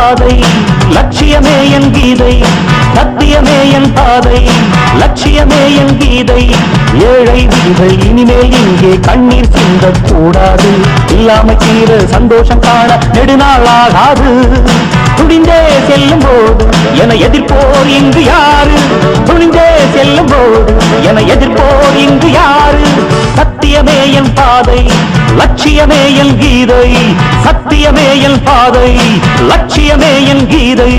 பாதை லட்சியமே என் கீதை சத்தியமே என் பாதை லட்சியமே என் கீதை ஏழை விதிகள் இனிமேல் இங்கே கண்ணீர் சிந்தக்கூடாது இல்லாம தீர சந்தோஷம் காண நெடுநாளாகாது துணிந்தே செல்லும் போது என எதிர்ப்போர் இங்கு யாரு துணிந்தே செல்லும் போது என எதிர்ப்போர் இங்கு யாரு சத்தியமே என் பாதை லட்சியமே என் கீதை சத்தியமே என் பாதை லட்சியமே என் கீதை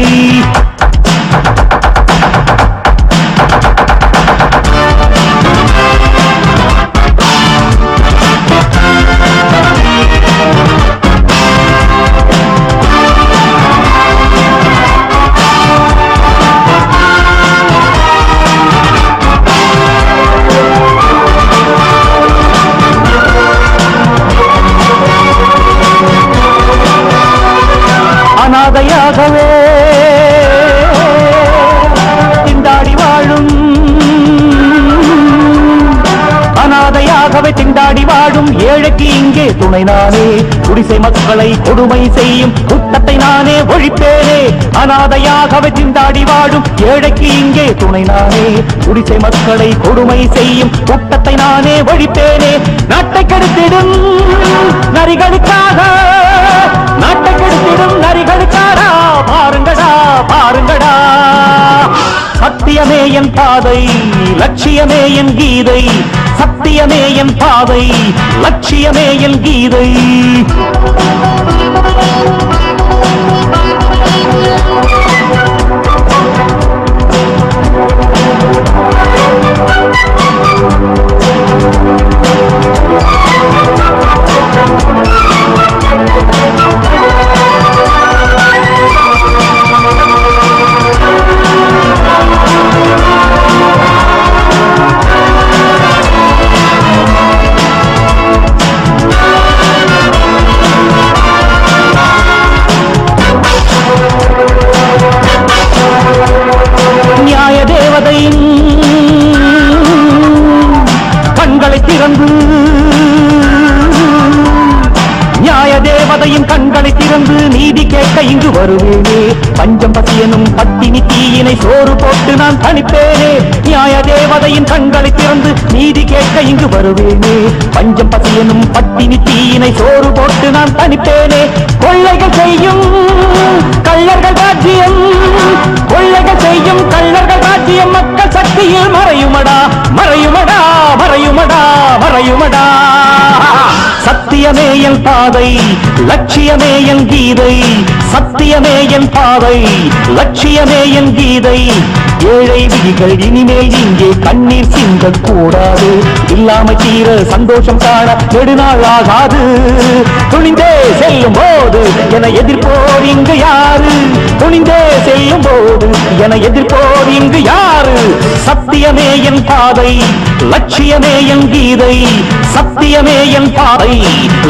அனாதையாகவே திண்டாடி வாழும் அனாதையாகவே திண்டாடி வாழும் ஏழைக்கு இங்கே துணை நானே குடிசை மக்களை கொடுமை செய்யும் குற்றத்தை நானே ஒழிப்பேனே அனாதையாகவே திண்டாடி வாழும் ஏழைக்கு இங்கே துணை நானே குடிசை மக்களை கொடுமை செய்யும் குற்றத்தை நானே ஒழிப்பேனே நாட்டை கெடுத்திடும் நரிகளுக்காக நாட்டை கெடுத்திடும் நரிகளுக்காரா பாருங்கடா பாருங்கடா சத்தியமே என் பாதை லட்சியமே என் கீதை சத்தியமே என் பாதை லட்சியமே என் கீதை கண்களை திறந்து நியாய தேவதையின் கண்களை திறந்து நீதி கேட்க இங்கு வருவேனே பஞ்சம் பசியனும் பத்தினி தீயினை சோறு போட்டு நான் தணிப்பேனே நியாய தேவதையின் கண்களை திறந்து நீதி கேட்க இங்கு வருவேனே பஞ்சம் பசியனும் பத்தினி தீயினை சோறு போட்டு நான் தணிப்பேனே கொள்ளைகள் செய்யும் கள்ளர்கள் ராஜ்யம் கொள்ளைகள் செய்யும் கள்ளர்கள் ராஜ்யம் மக்கள் சக்தியில் மறையுமடா மறையுமடா மறையுமடா மறையுமடா சத்தியமே என் பாதை லட்சியமே என் கீதை சத்தியமே என் பாதை லட்சியமே என் கீதை ஏழை விதிகள் இனிமேல் இங்கே கண்ணீர் சிந்தக்கூடாது இல்லாம தீர சந்தோஷம் காண நெடுநாளாகாது துணிந்தே செல்லும் போது என எதிர்ப்போர் இங்கு யாரு துணிந்தே செல்லும் போது என எதிர்ப்போர் இங்கு யாரு சத்தியமே என் பாதை லட்சியமே என் கீதை சத்தியமே என் பாதை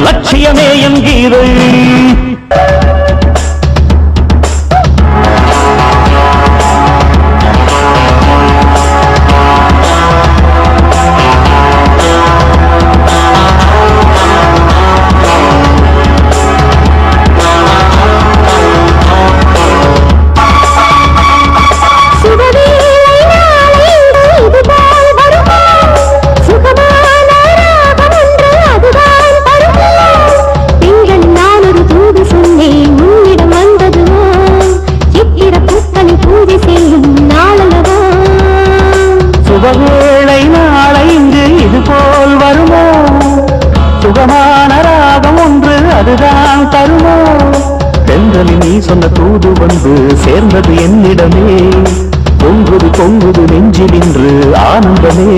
லட்சியமே என் கீதை சுபவேளை நாளை இங்கு இது போல் வருமோ சுகமான ராகம் ஒன்று அதுதான் தருமோ தென்றலில் நீ சொன்ன தூது வந்து சேர்ந்தது என்னிடமே பொங்குது பொங்குது நெஞ்சில் இன்று ஆனந்தமே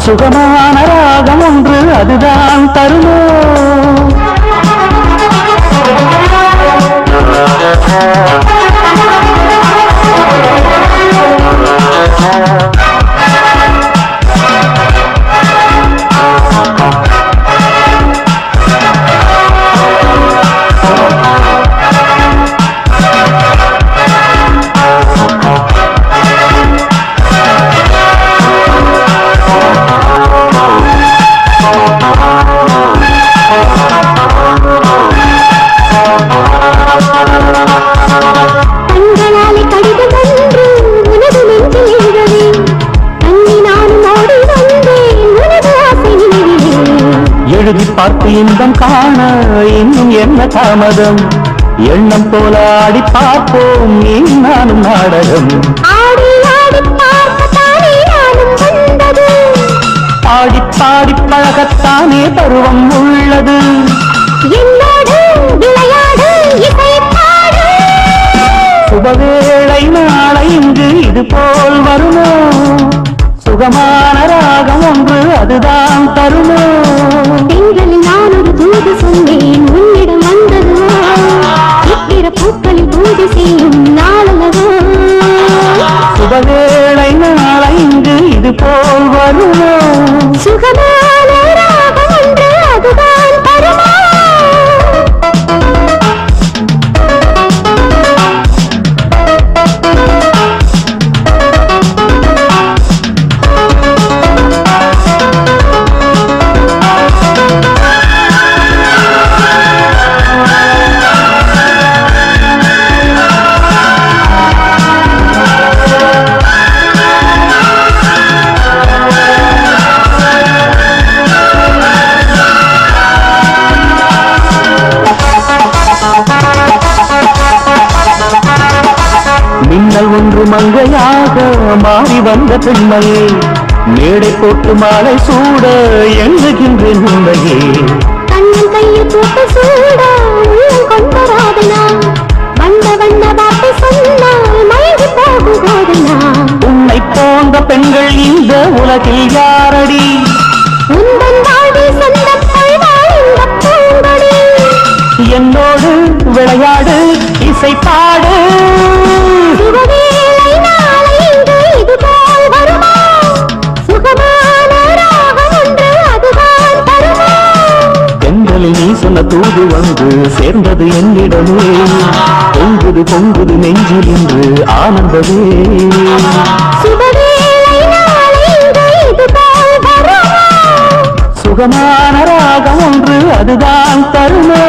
சுகமான ராகம் ஒன்று அதுதான் தருமோ எழுதி பார்த்து இன்பம் காண இன்னும் என்ன தாமதம் எண்ணம் போல ஆடி பார்ப்போம் நீ நானும் நாடகம் ஆடி ஆடி பார்க்கத்தானே நானும் வந்தது பாடி பாடி பழகத்தானே பருவம் உள்ளது என்னோடு விளையாடு இசை பாடு சுபவேளை நாளை இங்கு இது போல் வருமோ சுகமான ராகம் ஒன்று அதுதான் தருமோ பெண்களில் நான் ஒரு தூது சொன்னேன் உன்னிடம் வந்தது இத்திர பூக்களில் பூஜை செய்யும் நாளல்லவோ சுபவேளை நாளை இங்கு இது போல் வருமோ சுகமான ராகம் ஒன்று அதுதான் தருமோ மின்னல் ஒன்று மங்கையாக மாறி வந்த பெண்மையே மேடை போட்டு மாலை சூட எண்ணுகின்றேன் உண்மையே கண்ணன் கையில் போட்டு சூட உள்ளம் கொண்ட ராதனா வந்த வண்ண வார்த்தை சொன்னால் மயங்கி போகும் போதனா உன்னை போன்ற பெண்கள் இந்த உலகில் யாரடி உந்தன் வாழ்வில் சொந்தம் கொள்வாள் இந்த பூங்கொடி என்னோடு விளையாடு இசை பாடு சுகவேளை நாளை இங்கு இது போல் வருமா சுகமான ராகம் ஒன்று அதுதான் தருமா பெண்களில் நீ சொன்ன தூது வந்து சேர்ந்தது என்னிடமே பொங்குது பொங்குது நெஞ்சில் இன்று ஆனந்தமே சுகவேளை நாளை இங்கு இது போல் வருமா சுகமான ராகம் ஒன்று அதுதான் தருமோ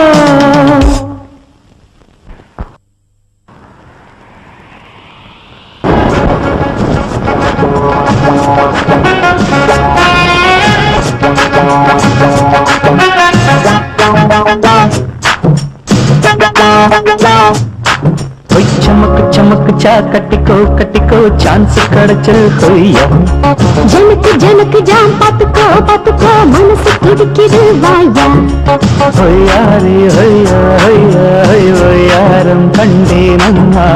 चमक चमक चा कटिको चांस कड़चल होया जनक जनक जाम पातुको मनस तुडिकिदु वाया होया रे होया होया होयारम कंडे नम्मा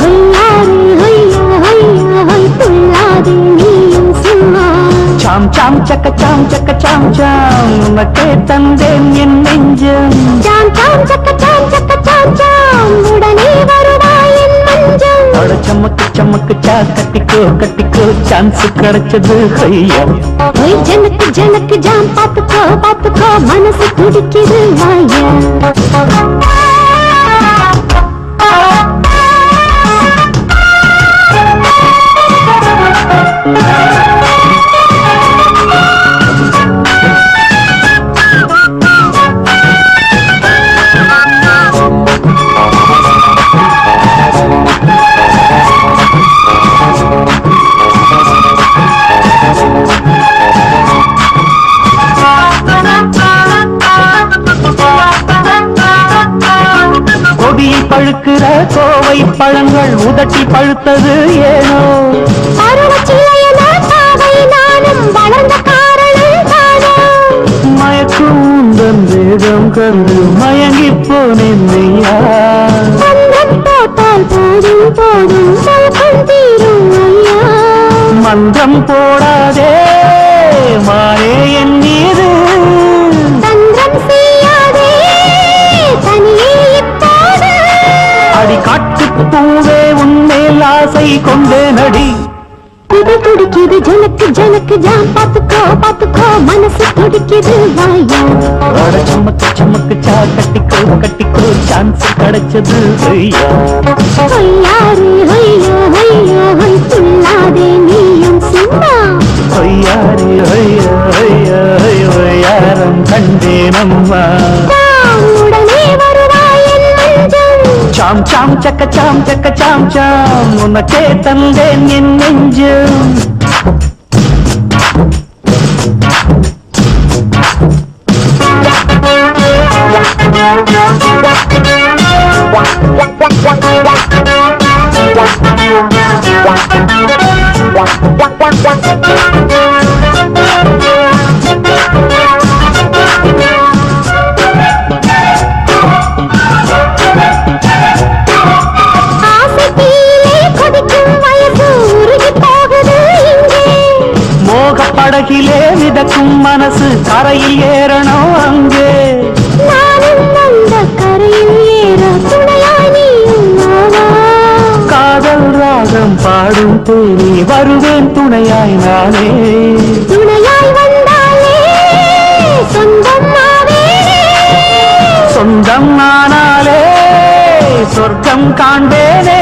होया रे होया होया होय तुल्लादे नीयम सुम्मा चाम चाम चक चाम नके तंदे என் நெஞ்சம் चाम चाम चक चाम उडने வருவாய் என் மஞ்சம் அட चमक चमक चा कटिको चांस कड़चது होया ओय जनक जनक जाम पातुको मनस तुडिकिदु वाया பழுக்கிற கோவை பழங்கள் உதட்டி பழுத்தது ஏனோ பருவச்சிலையன பாவை நானும் வளர்ந்த காரணம் தானோ மயக்கும் உந்தன் வேகம் கண்டு மயங்கி போனேன் ஐயா மந்திரம் போட்டால் போதும் மயக்கம் தீரும் ஐயா மந்திரம் போடாதே மாறே என் மீது தந்திரம் செய்யாதே தனியே இப்போது அடி காட்டு பூவே உன்மேல் ஆசை கொண்டே நடி இது துடிக்குது ஜனக்கு ஜனக்கு ஜாம் பாத்துக்கோ மனசு துடிக்குது வாயா அட சமக்கு சா கட்டிக்கோ சான்ஸ் கிடைச்சது ஐயா ஒய்யாரே ஒய்யா ஒய்யா ஒய் துள்ளாதே நீயும் சும்மா ஒய்யாரி ஒய்யாரம் கண்டே நம்மா உடனே வருவாய் என் மஞ்சள் சாம் சாம் சக்க சாம் உனக்கே தந்தேன் என் நெஞ்சம் படகிலே மிதக்கும் மனசு கரையில் ஏறணும் அங்கே நானும் அந்த கரையில் ஏற துணையாய் நீயும் காதல் ராகம் பாடும் தேனி வருவேன் துணையாய் நானே துணையாய் வந்தாலே சொந்தம் சொந்தம் ஆனாலே சொர்க்கம் காண்பேனே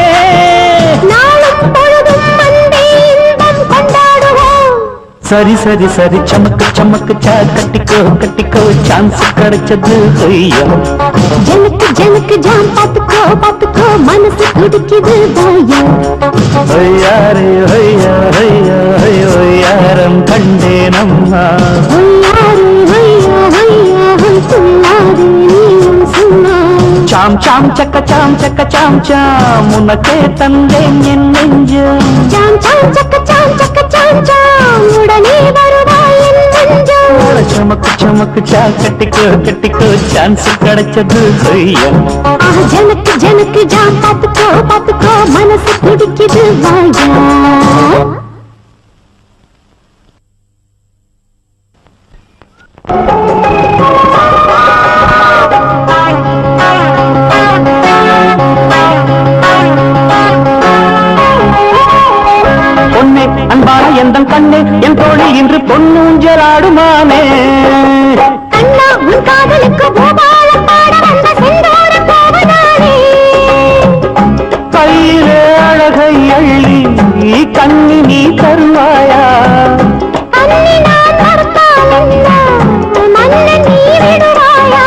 நாளும் பொழுதும் அன்பே இன்பம் கொண்டாடுவோம் சரி சரி சரி சமக்கு சமக்கு சா கட்டிக்கோ கட்டிக்கோ சான்ஸ் கிடைச்சது ஐயா ஜனக்கு ஜனக்கு ஜாம் பாத்துக்கோ பாத்துக்கோ மனசு துடிக்குது ஐயாரே ஐயா ஐயா ஐயாரம் கண்டேனம்மா சாம் சாம் சக்க சாம் சக்க சாம் சாம் உனக்கே தந்தேன் என் நெஞ்சம் சாம் சாம் சக்க சாம் சக்க சாம் சாம் உடனே வருவாய் என் நெஞ்சம் சமக்கு சமக்கு சா கட்டிக்கோ கட்டிக்கோ சான்ஸ் கிடைச்சது ஐயா ஜனக்கு ஜனக்கு ஜாம் பாத்துக்கோ பாத்துக்கோ மனசு துடிக்குது வாயா பொன்னே அன்பான எந்தன் கண்ணே என் தோழி இன்று பொன்னூஞ்சலாடுமானே கண்ணா உன் காதலுக்கு பூபாலம் பாட வந்த செந்தோட கோவனானே கையிலே அழகை அள்ளி கண்ணி நீ தருவாயா கண்ணி நான் மறுத்தால் என்ன மன்னன் நீ விடுவாயா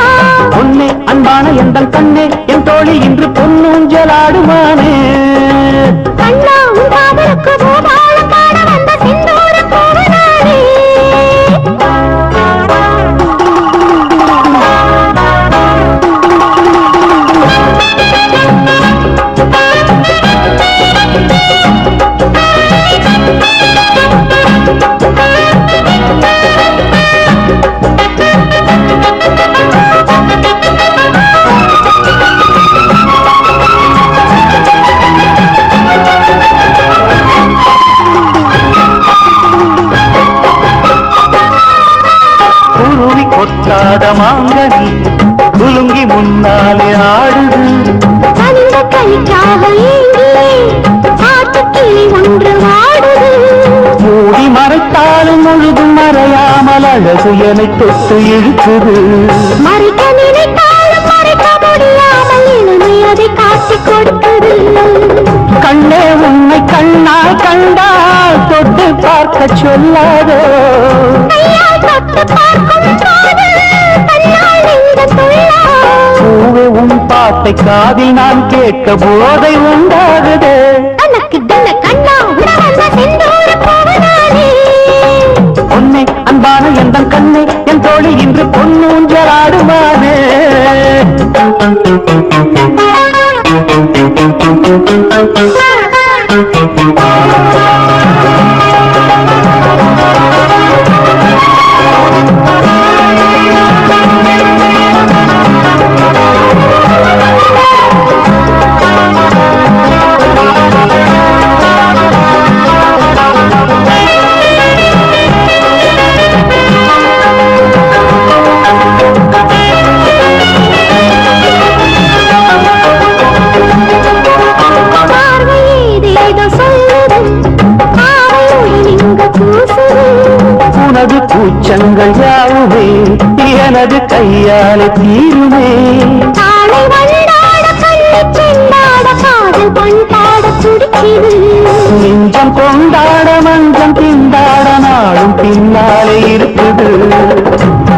பொன்னே அன்பான எந்தன் கண்ணே என் தோழி இன்று பொன்னூஞ்சலாடுமானே கண்ணா உன் காதலுக்கு பூபாலம் பாட வந்த செந்தோட கோவனானே குருவி கொத்தாத மாங்கனி குலுங்கி முன்னாலே ஆடுது கனிந்த கைக்காக ஏங்கியே காட்டுக்கிளி ஒன்று வாடுது மூடி மறைத்தாலும் முழுதும் மறையாமல் அழகு என்னை தொட்டு இழுக்குது மறைக்க நினைத்தாலும் மறைக்க முடியாமல் இளமை அதை காட்டிக் கொடுக்குது கண்ணே உன்னை கண்ணால் கண்டால் தொட்டு பார்க்க சொல்லாதோ கையால் தொட்டு பார்க்கும் போது கண்ணால் நெஞ்சம் துள்ளாது. பூவே உன் பாட்டை காதில் நான் கேட்க போதை உண்டாகுது தனக்கு தின கண்ணா உணவந்த செந்தூர கோவனானே பொன்னே அன்பான எந்தன் கண்ணே என் தோழி இன்று பொன்னூஞ்சலாடுமானே உனது கூச்சங்கள் யாவுமே எனது கையாலே தீருமே காலை வந்தாட கண்ணி செண்டாட காதல் பண்பாட துடிக்குது நெஞ்சம் கொண்டாட மஞ்சம் திண்டாட நாளும் பின்னாலே இருக்குது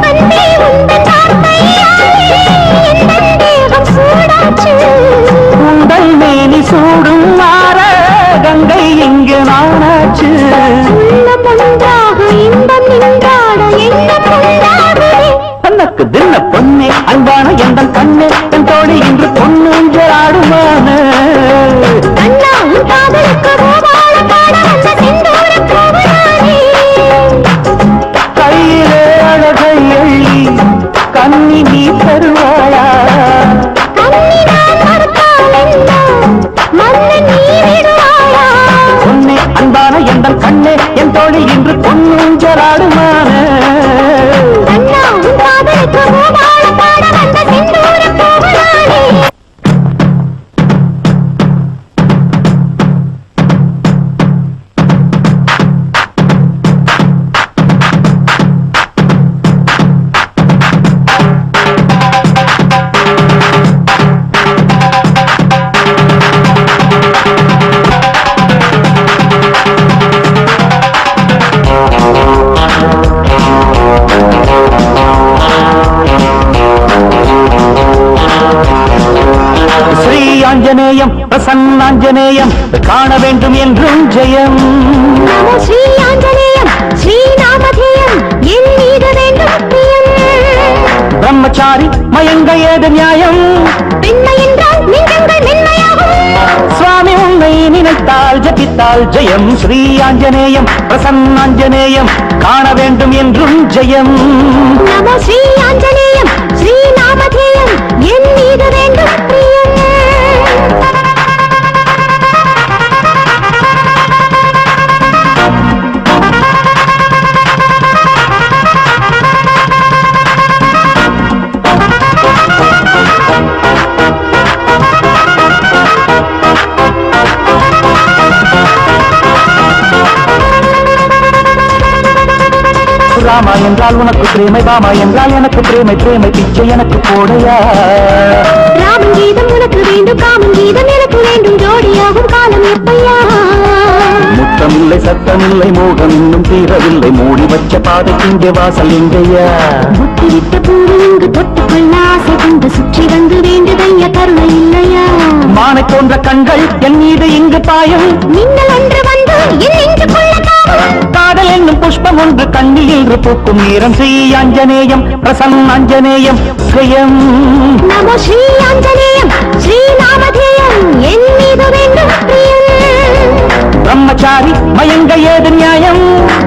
அன்பே உந்தன் வார்த்தையாலே எந்தன் தேகம் சூடாச்சு உங்கள் மேனி சூடும் மாற கங்கை இங்கு நானாச்சு உள்ளம் ஒன்றாக இன்பம் நின்றாட எண்ணம் கொண்டாடுதே தனக்கு தின்ன பொன்னே அன்பான எந்தன் கண்ணே என் தோழி இன்று பொன்னூஞ்சலாடும் நானே கண்ணா உன் காதலுக்கு பூபால பாட வந்த செந்தூர பூவனானே ஸ்ரீ ஆஞ்சநேயம் பிரசன்னாஞ்சநேயம் காண வேண்டும் என்றும் ஜெயம் நமோ ஸ்ரீ ஆஞ்சநேயம் ஸ்ரீ நாமதேயம் என் மீது வேண்டும் பிரியம் பிரம்மச்சாரி மயங்க ஏது நியாயம் பெண்மை என்றால் நெஞ்சங்கள் மென்மையாகும் சுவாமி உன்னை நினைத்தால் ஜபித்தால் ஜெயம் ஸ்ரீ ஆஞ்சநேயம் பிரசன்னாஞ்சநேயம் காண வேண்டும் என்றும் ஜெயம் நமோ ஸ்ரீ ஆஞ்சநேயம் ஸ்ரீ நாமதேயம் என் மீது வேண்டும் பிரியம் ராமா என்றால் உனக்கு பிரேமை பாமா என்றால் எனக்கு பிரேமை பிரேமை பிச்சை எனக்கு போடையா ராமன் கீதம் உனக்கு வேண்டும் காமன் கீதம் எனக்கு வேண்டும் ஜோடியாகும் காலம் எப்பையா முத்தமில்லை சத்தமில்லை மோகம் இன்னும் தீரவில்லை மூடி வச்ச பாதைக்கிங்கே வாசல் எங்கேயா புத்திவிட்ட பூவு இங்கு தொட்டுக்கொள்ள ஆசை கொண்டு சுற்றி வந்து வேண்டுதையா கருணை இல்லையா மானை போன்ற கண்கள் என் மீது இங்கு பாயும் நீங்கள் ஒன்று வந்து என் நெஞ்சு கொள்ள காதல் என்னும் புஷ்பம் ஒன்று கண்ணில் இன்று பூக்கும் நேரம் ஸ்ரீ ஆஞ்சநேயம் பிரசன்னாஞ்சநேயம் ஸ்ரீயம் நமோ ஸ்ரீ ஆஞ்சநேயம் ஸ்ரீ நாமதேயம் என் மீது வேண்டும் பிரியம் பிரம்மச்சாரி மயங்க ஏது நியாயம்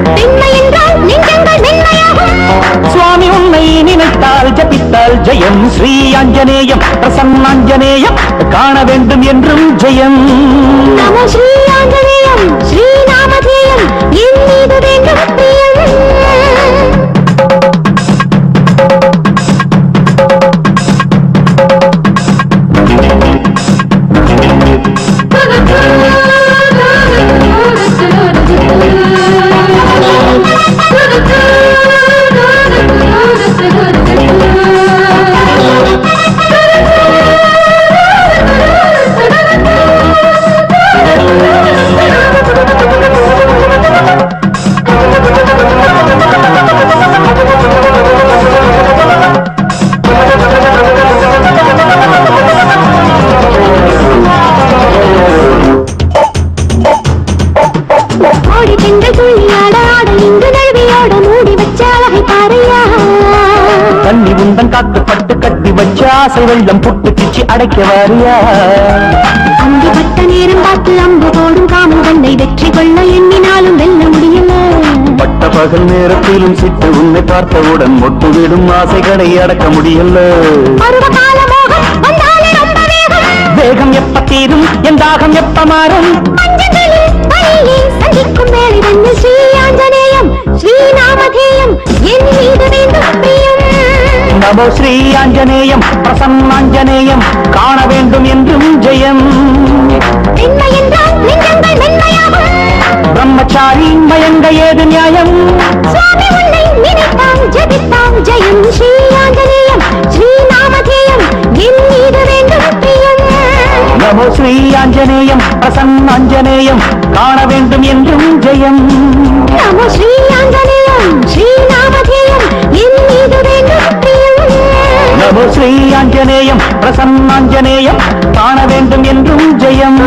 பெண்மை என்றால் நெஞ்சங்கள் மென்மையாகும் சுவாமி உன்னை நினைத்தால் ஜபித்தால் ஜெயம் ஸ்ரீ ஆஞ்சநேயம் பிரசன்னாஞ்சநேயம் காண வேண்டும் என்றும் ஜெயம் நமோ ஸ்ரீ ஆஞ்சநேயம் ஸ்ரீ நாமதேயம் என் மீது வேண்டும் பிரியம் கண்ணி உந்தன் காத்து பட்டு கட்டி வச்ச ஆசை வெள்ளம் புட்டு கிச்சி அடைக்க வாரியா அங்குபட்ட நேரம் பார்த்து அம்பு போடும் காமன் கண்ணை வெற்றி கொள்ள எண்ணினாலும் வெல்ல முடியல பட்ட பகல் நேரத்திலும் சிட்டு உன்னை பார்த்தவுடன் மொட்டு விடும் ஆசைகளை அடக்க முடியல பருவகால மோகம் வந்தாலே ரொம்ப வேகம் வேகம் எப்ப தீரும் என் தாகம் எப்ப மாறும் பஞ்சங்களில் வழியே சந்திக்கும் வேலை வந்து ஸ்ரீ ஆஞ்சநேயம் ஸ்ரீ நாமதேயம் என் மீது வேண்டும் பிரியம் நமோ ஸ்ரீ ஆஞ்சநேயம் பிரசன்னாஞ்சநேயம் காண வேண்டும் என்றும் ஜெயம் பெண்மை என்றால் நெஞ்சங்கள் மென்மையாகும் பிரம்மச்சாரி மயங்க ஏது நியாயம் சுவாமி உன்னை நினைத்தால் ஜபித்தால் ஜெயம் ஸ்ரீ ஆஞ்சநேயம் ஸ்ரீ நாமதேயம் என் மீது வேண்டும் பிரியம் நமோ ஸ்ரீ ஆஞ்சநேயம் பிரசன்னாஞ்சநேயம் காண வேண்டும் என்றும் ஜெயம் நமோ ஸ்ரீ ஆஞ்சநேயம் ஸ்ரீ நாமதேயம் என் மீது வேண்டும் பிரியம் நமோ ஸ்ரீ ஆஞ்சநேயம் பிரசன்னாஞ்சநேயம் காண வேண்டும் என்றும் ஜெயம்